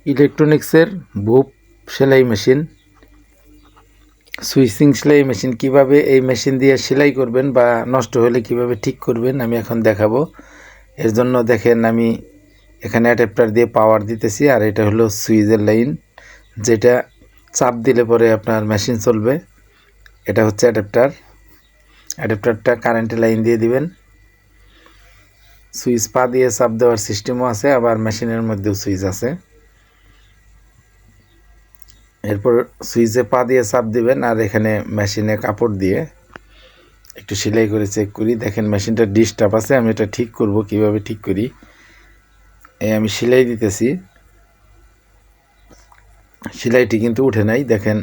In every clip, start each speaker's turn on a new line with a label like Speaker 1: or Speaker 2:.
Speaker 1: ইলেকট্রনিক্সের বুপ সেলাই machine, switching সেলাই মেশিন কিভাবে এই মেশিন দিয়ে সেলাই করবেন বা নষ্ট হলে কিভাবে ঠিক করবেন আমি এখন দেখাবো। এর জন্য দেখেন আমি এখানে অ্যাডাপ্টার দিয়ে পাওয়ার দিতেছি, আর এটা হলো সুইচের লাইন, যেটা চাপ দিলে পরে আপনার মেশিন চলবে। এটা হচ্ছে অ্যাডাপ্টারটা কারেন্টের লাইন দিয়ে দিবেন। সুইচ পা দিয়ে চাপ দেওয়ার সিস্টেমও আছে, আবার মেশিনের মধ্যেও সুইচ আছে। এরপর সুইচে পা দিয়ে চাপ দিবেন, আর এখানে মেশিনে কাপড় দিয়ে একটু সেলাই করে চেক করি। দেখেন মেশিনটা ডিস্টার্ব আছে, আমি এটা ঠিক করব। কিভাবে ঠিক করি, এই আমি সেলাই দিতেছি, সেলাইটি কিন্তু উঠে নাই। দেখেন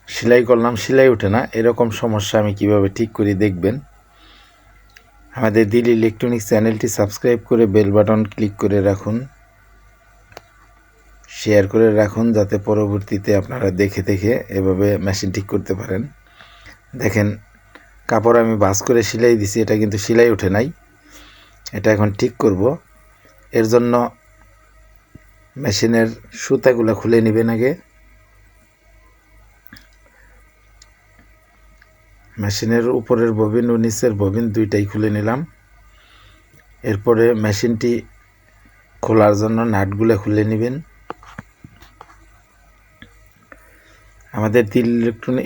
Speaker 1: সেলাই করলাম, সেলাই উঠে না। এরকম সমস্যা আমি কিভাবে ঠিক করি দেখবেন। আমাদের দিল ইলেকট্রনিক্স চ্যানেলটি সাবস্ক্রাইব করে বেল বাটন ক্লিক করে রাখুন, শেয়ার করে রাখুন, যাতে পরবর্তীতে আপনারা দেখে দেখে এভাবে মেশিন ঠিক করতে পারেন। দেখেন কাপড় আমি ভাঁজ করে সেলাই দিছি, এটা কিন্তু সেলাই উঠে নাই। এটা এখন ঠিক করব। এর জন্য মেশিনের সুতাগুলো খুলে নেবেন আগে। মেশিনের উপরের ববিন ও নিচের ববিন দুইটাই খুলে নিলাম। এরপরে মেশিনটি খোলার জন্য নাটগুলো খুলে নেবেন। আমাদের দিল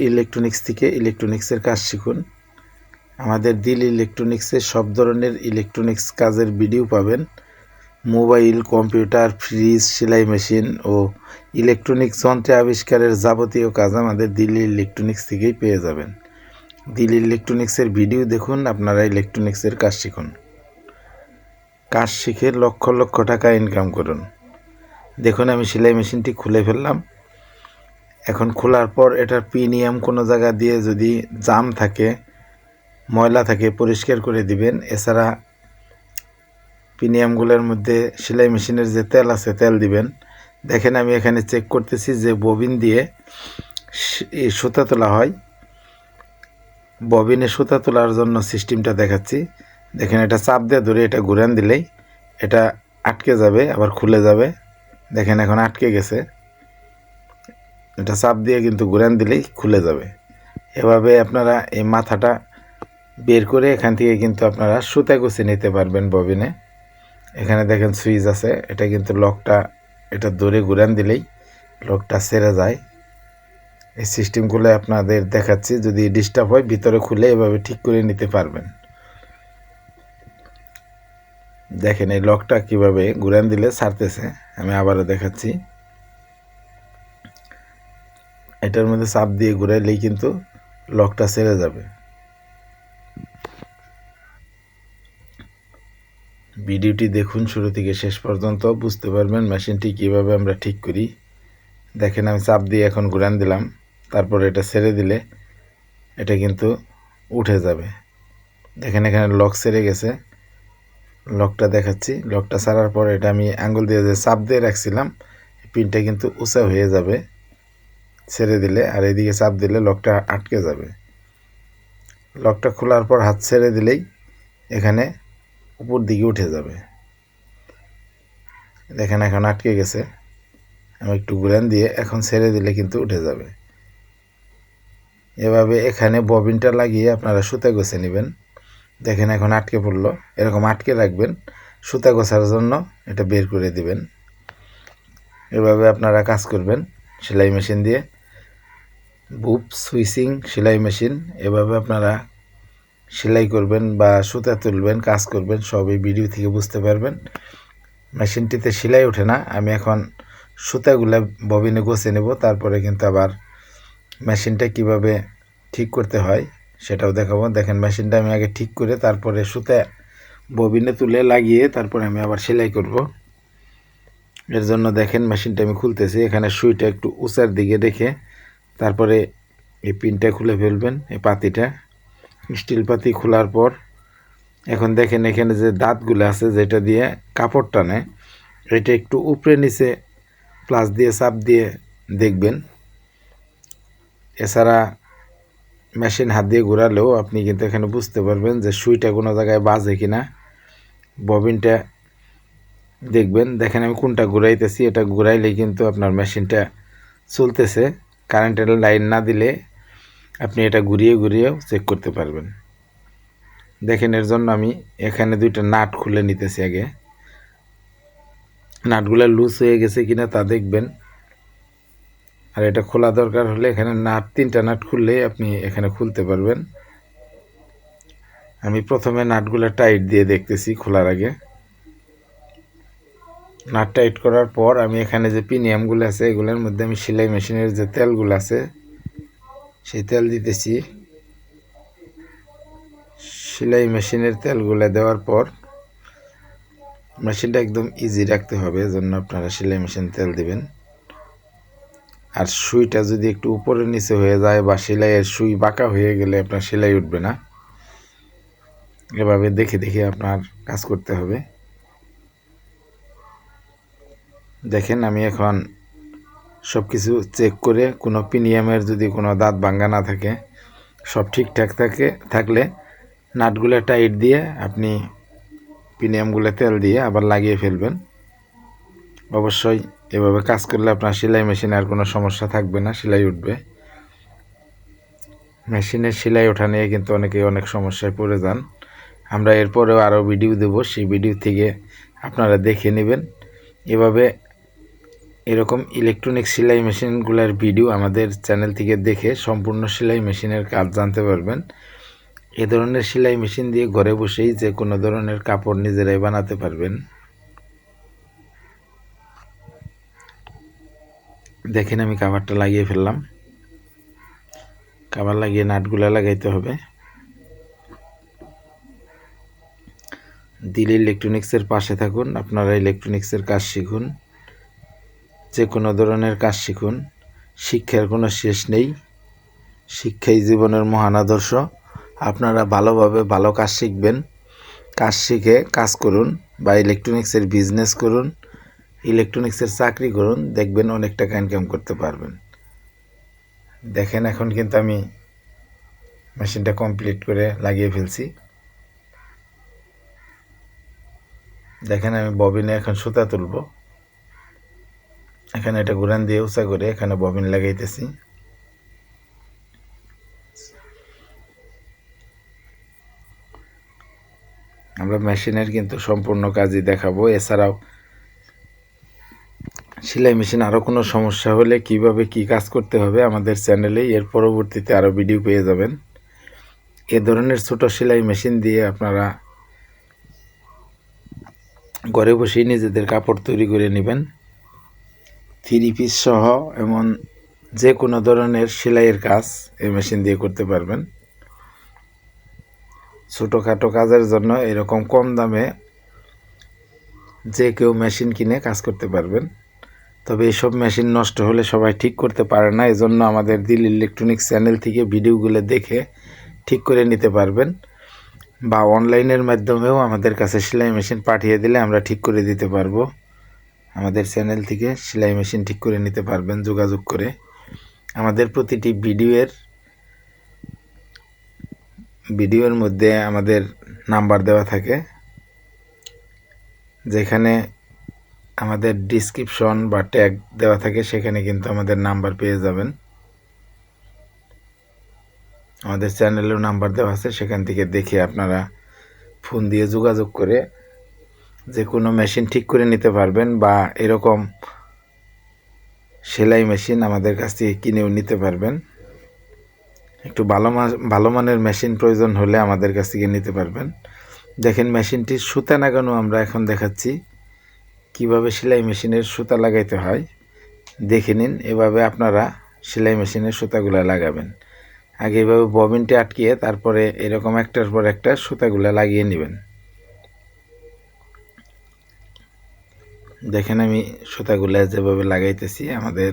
Speaker 1: ইলেকট্রনিক্স থেকে ইলেকট্রনিক্সের কাজ শিখুন। আমাদের দিল ইলেকট্রনিক্সে সব ধরনের ইলেকট্রনিক্স কাজের ভিডিও পাবেন। মোবাইল, কম্পিউটার, ফ্রিজ, সেলাই মেশিন ও ইলেকট্রনিক্স যন্ত্রে আবিষ্কারের যাবতীয় কাজ আমাদের দিল ইলেকট্রনিক্স থেকেই পেয়ে যাবেন। দিল ইলেকট্রনিক্সের ভিডিও দেখুন, আপনারা ইলেকট্রনিক্সের কাজ শিখুন। কাজ শিখে লক্ষ লক্ষ টাকা ইনকাম করুন। দেখুন আমি সেলাই মেশিনটি খুলে ফেললাম। এখন খোলার পর এটার প্রিমিয়াম কোনো জায়গা দিয়ে যদি জাম থাকে, ময়লা থাকে, পরিষ্কার করে দিবেন। এছাড়া প্রিমিয়ামগুলোর মধ্যে সেলাই মেশিনের যে তেল আছে তেল দিবেন। দেখেন আমি এখানে চেক করতেছি যে ববিন দিয়ে সুতা তোলা হয়। ববিনে সুতা তোলার জন্য সিস্টেমটা দেখাচ্ছি। দেখেন এটা চাপ দিয়ে ধরে এটা ঘুরান দিলেই এটা আটকে যাবে, আবার খুলে যাবে। দেখেন এখন আটকে গেছে। এটা চাপ দিয়ে কিন্তু ঘুরান দিলেই খুলে যাবে। এভাবে আপনারা এই মাথাটা বের করে এখান থেকে কিন্তু আপনারা সুতা গুছিয়ে নিতে পারবেন ববিনে। এখানে দেখেন সুইচ আছে, এটা কিন্তু লকটা, এটা ধরে ঘুরান দিলেই লকটা ছেড়ে যায়। এই সিস্টেমগুলো আপনাদের দেখাচ্ছি, যদি ডিস্টার্ব হয় ভিতরে খুলে এভাবে ঠিক করে নিতে পারবেন। দেখেন এই লকটা কিভাবে ঘুরান দিলে ছাড়তেছে, আমি আবারও দেখাচ্ছি। এটার মধ্যে চাপ দিয়ে ঘুরাইলেই কিন্তু লকটা ছেড়ে যাবে। ভিডিওটি দেখুন শুরু থেকে শেষ পর্যন্ত, বুঝতে পারবেন মেশিনটি কিভাবে আমরা ঠিক করি। দেখেন আমি চাপ দিয়ে এখন ঘুরান দিলাম, তারপর এটা ছেড়ে দিলে এটা কিন্তু উঠে যাবে। দেখেন এখানে লক ছেড়ে গেছে, লকটা দেখাচ্ছি। লকটা ছাড়ার পর এটা আমি আঙ্গুল দিয়ে যে চাপ দিয়ে রাখছিলাম, পিনটা কিন্তু উঁচা হয়ে যাবে ছেড়ে দিলে, আর এদিকে চাপ দিলে লকটা আটকে যাবে। লকটা খোলার পর হাত ছেড়ে দিলেই এখানে উপর দিকে উঠে যাবে। দেখেন এখন আটকে গেছে, আমি একটু ঘুরান দিয়ে এখন ছেড়ে দিলে কিন্তু উঠে যাবে। এভাবে এখানে ববিনটা লাগিয়ে আপনারা সুতা গোছে নেবেন। দেখেন এখন আটকে পড়লো, এরকম আটকে রাখবেন। সুতা গোছার জন্য এটা বের করে দিবেন। এভাবে আপনারা কাজ করবেন সেলাই মেশিন দিয়ে। বুপ সুইচিং সেলাই মেশিন, এভাবে আপনারা সেলাই করবেন বা সুতা তুলবেন, কাজ করবেন, সব এই ভিডিও থেকে বুঝতে পারবেন। মেশিনটিতে সেলাই ওঠে না, আমি এখন সুতাগুলা ববিনে গোছে নেব, তারপরে কিন্তু আবার মেশিনটা কিভাবে ঠিক করতে হয় সেটাও দেখাবো। দেখেন মেশিনটা আমি আগে ঠিক করে তারপরে সুতা ববিনে তুলে লাগিয়ে তারপরে আমি আবার সেলাই করব। এর জন্য দেখেন মেশিনটা আমি খুলতেছি। এখানে সুইটা একটু উঁচার দিকে রেখে তারপরে এই পিনটা খুলে ফেলবেন, এই পাতিটা, স্টিল পাতি খোলার পর এখন দেখেন এখানে যে দাঁতগুলো আছে যেটা দিয়ে কাপড় টানে, এটা একটু উপরে নিচে প্লাস দিয়ে চাপ দিয়ে দেখবেন। এছাড়া মেশিন হাত দিয়ে ঘোরালেও আপনি কিন্তু এখানে বুঝতে পারবেন যে সুইটা কোনো জায়গায় বাজে কিনা, ববিনটা দেখেন আমি কোনটা ঘুরাইতেছি, এটা ঘুরাইলেই কিন্তু আপনার মেশিনটা চলতেছে। কারেন্টের লাইন না দিলে আপনি এটা ঘুরিয়ে ঘুরিয়েও চেক করতে পারবেন। দেখেন এর জন্য আমি এখানে 2টা নাট খুলে নিতেছি। আগে নাটগুলো লুজ হয়ে গেছে কিনা তা দেখবেন। আর এটা খোলা দরকার হলে এখানে 3টা নাট খুললেই আপনি এখানে খুলতে পারবেন। আমি প্রথমে নাটগুলো টাইট দিয়ে দেখতেছি খোলার আগে। নাট টাইট করার পর আমি এখানে যে পিনিয়ামগুলো আছে এগুলোর মধ্যে আমি সেলাই মেশিনের যে তেলগুলো আছে সেই তেল দিতেছি। সেলাই মেশিনের তেলগুলো দেওয়ার পর মেশিনটা একদম ইজি রাখতে হবে, এজন্য আপনারা সেলাই মেশিন তেল দিবেন। আর সুইটা যদি একটু উপরে নিচে হয়ে যায় বা সেলাইয়ের সুই বাঁকা হয়ে গেলে আপনার সেলাই উঠবে না। এভাবে দেখে দেখে আপনার কাজ করতে হবে। দেখেন আমি এখন সব কিছু চেক করে কোনো পিনিয়ামের যদি কোনো দাঁত ভাঙ্গা না থাকে, সব ঠিকঠাক থাকলে নাটগুলো টাইট দিয়ে আপনি পিনিয়ামগুলো তেল দিয়ে আবার লাগিয়ে ফেলবেন। অবশ্যই এভাবে কাজ করলে আপনার সেলাই মেশিনে আর কোনো সমস্যা থাকবে না, সেলাই উঠবে। মেশিনের সেলাই ওঠা নিয়ে কিন্তু অনেকেই অনেক সমস্যায় পড়ে যান। আমরা এরপরেও আরও ভিডিও দেব, সেই ভিডিও থেকে আপনারা দেখে নেবেন। এভাবে এরকম ইলেকট্রনিক সেলাই মেশিনগুলোর ভিডিও আমাদের চ্যানেল থেকে দেখে সম্পূর্ণ সেলাই মেশিনের কাজ জানতে পারবেন। এ ধরনের সেলাই মেশিন দিয়ে ঘরে বসেই যে কোনো ধরনের কাপড় নিজেরাই বানাতে পারবেন। দেখেন আমি কাভারটা লাগিয়ে ফেললাম। কাভার লাগিয়ে নাটগুলো লাগাইতে হবে। দিল ইলেকট্রনিক্সের পাশে থাকুন, আপনারা ইলেকট্রনিক্সের কাজ শিখুন, যে কোনো ধরনের কাজ শিখুন। শিক্ষার কোনো শেষ নেই, শিক্ষাই জীবনের মহান আদর্শ। আপনারা ভালোভাবে ভালো কাজ শিখবেন, কাজ শিখে কাজ করুন বা ইলেকট্রনিক্সের বিজনেস করুন, ইলেকট্রনিক্সের চাকরি করুন, দেখবেন অনেক টাকা ইনকাম করতে পারবেন। দেখেন এখন কিন্তু আমি মেশিনটা কমপ্লিট করে লাগিয়ে ফেলছি। দেখেন আমি ববিনে এখন সুতা তুলব। এখানে এটা ঘুরান দিয়ে উঁচা করে এখানে ববিন লাগাইতেছি। আমরা মেশিনের কিন্তু সম্পূর্ণ কাজই দেখাবো। এছাড়াও সেলাই মেশিন আরও কোনো সমস্যা হলে কিভাবে কি কাজ করতে হবে আমাদের চ্যানেলে এর পরবর্তীতে আরও ভিডিও পেয়ে যাবেন। এ ধরনের ছোট সেলাই মেশিন দিয়ে আপনারা ঘরে বসেই নিজেদের কাপড় তৈরি করে নেবেন। 3 পিস সহ এমন যে কোনো ধরনের সেলাইয়ের কাজ এই মেশিন দিয়ে করতে পারবেন। ছোটোখাটো কাজের জন্য এরকম কম দামে যে কেউ মেশিন কিনে কাজ করতে পারবেন। তবে এইসব মেশিন নষ্ট হলে সবাই ঠিক করতে পারে না, এজন্য আমাদের দিল ইলেকট্রনিক্স চ্যানেল থেকে ভিডিওগুলো দেখে ঠিক করে নিতে পারবেন। বা অনলাইনের মাধ্যমেও আমাদের কাছে সেলাই মেশিন পাঠিয়ে দিলে আমরা ঠিক করে দিতে পারবো। আমাদের চ্যানেল থেকে সেলাই মেশিন ঠিক করে নিতে পারবেন যোগাযোগ করে। আমাদের প্রতিটি ভিডিওর মধ্যে আমাদের নাম্বার দেওয়া থাকে, যেখানে আমাদের ডিসক্রিপশন বা ট্যাগ দেওয়া থাকে, সেখানে কিন্তু আমাদের নাম্বার পেয়ে যাবেন। আমাদের চ্যানেলেও নাম্বার দেওয়া আছে, সেখান থেকে দেখে আপনারা ফোন দিয়ে যোগাযোগ করে যে কোনো মেশিন ঠিক করে নিতে পারবেন বা এরকম সেলাই মেশিন আমাদের কাছ থেকে কিনেও নিতে পারবেন। একটু ভালো মানের মেশিন প্রয়োজন হলে আমাদের কাছ থেকে নিতে পারবেন। দেখেন মেশিনটির সুতা লাগানো আমরা এখন দেখাচ্ছি, কিভাবে সেলাই মেশিনের সুতা লাগাইতে হয় দেখে নিন। এভাবে আপনারা সেলাই মেশিনের সুতাগুলো লাগাবেন। আগে এভাবে ববিনটি আটকিয়ে তারপরে এরকম একটার পর একটা সুতাগুলো লাগিয়ে নেবেন। দেখেন আমি সুতাগুলো যেভাবে লাগাইতেছি, আমাদের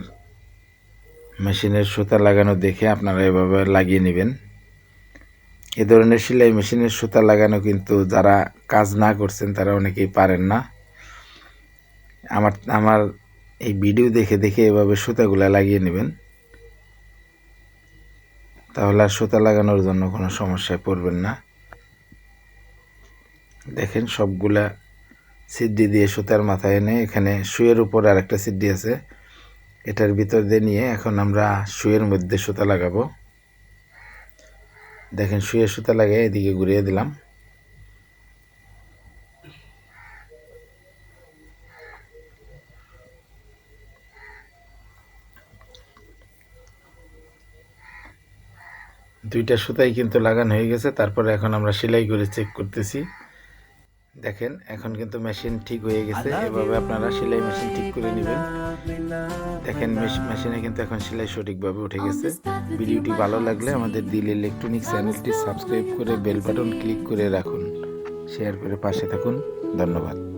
Speaker 1: মেশিনের সুতা লাগানো দেখে আপনারা এভাবে লাগিয়ে নেবেন। এ ধরনের সেলাই মেশিনের সুতা লাগানো কিন্তু যারা কাজ না করছেন তারা অনেকেই পারেন না। আমার এই ভিডিও দেখে দেখে এভাবে সুতাগুলো লাগিয়ে নেবেন, তাহলে আর সুতা লাগানোর জন্য কোনো সমস্যায় পড়বেন না। দেখেন সবগুলা সিদ্দি দিয়ে সুতার মাথায় এনে এখানে সুইয়ের উপর আরেকটা সিদ্দি আছে, এটার ভিতর দিয়ে নিয়ে এখন আমরা সুইয়ের মধ্যে সুতা লাগাবো। দেখেন সুইয়ের সুতা লাগিয়ে এদিকে ঘুরিয়ে দিলাম। দুইটা সুতাই কিন্তু লাগানো হয়ে গেছে। তারপরে এখন আমরা সেলাই করে চেক করতেছি। দেখেন এখন কিন্তু মেশিন ঠিক হয়ে গেছে। এভাবে আপনারা সেলাই মেশিন ঠিক করে নেবেন। দেখেন মেশিনে কিন্তু এখন সেলাই সঠিকভাবে উঠে গেছে। ভিডিওটি ভালো লাগলে আমাদের দিল ইলেকট্রনিক চ্যানেলটি সাবস্ক্রাইব করে বেল বাটন ক্লিক করে রাখুন, শেয়ার করে পাশে থাকুন। ধন্যবাদ।